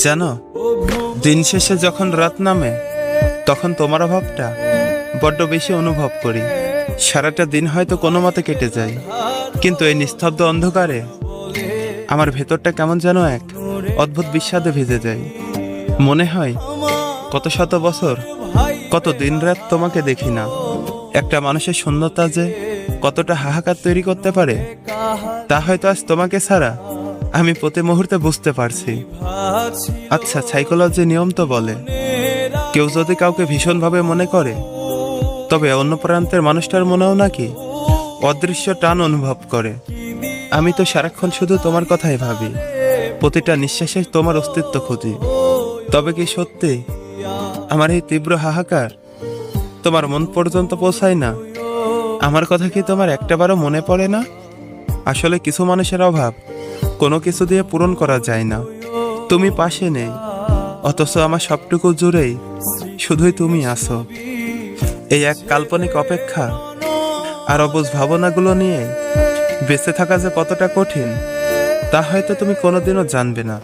জানো, দিন শেষে যখন রাত নামে তখন তোমার অভাবটা বড্ড বেশি অনুভব করি। সারাটা দিন হয়তো কোনো মতে কেটে যায়, কিন্তু এই নিস্তব্ধ অন্ধকারে আমার ভেতরটা কেমন যেন এক অদ্ভুত বিষাদে ভেজে যায়। মনে হয় কত শত বছর, কত দিন রাত তোমাকে দেখি না। একটা মানুষের শূন্যতা যে কতটা হাহাকার তৈরি করতে পারে তা হয়তো আজ তোমাকে ছাড়া আমি প্রতি মুহূর্তে বুঝতে পারছি। আচ্ছা, সাইকোলজি নিয়ম তো বলে, কেউ যদি কাউকে ভীষণভাবে মনে করে তবে অন্য প্রান্তের মানুষটার মনেও নাকি অদৃশ্য টান অনুভব করে। আমি তো সারাক্ষণ শুধু তোমার কথাই ভাবি, প্রতিটা নিঃশ্বাসে তোমার অস্তিত্ব খুঁজি। তবে কি সত্যি আমার এই তীব্র হাহাকার তোমার মন পর্যন্ত পৌঁছায় না? আমার কথা কি তোমার একটাবারও মনে পড়ে না? আসলে কিছু মানুষের অভাব কোনো কিছু দিয়ে পূরণ করা যায় না। তুমি পাশে নেই, অথচ আমার সবটুকু জুড়েই শুধুই তুমি আছো। এই এক কাল্পনিক অপেক্ষা আর অবুঝ ভাবনাগুলো নিয়ে বেঁচে থাকা যে কতটা কঠিন তা হয়তো তুমি কোনোদিনও জানবে না।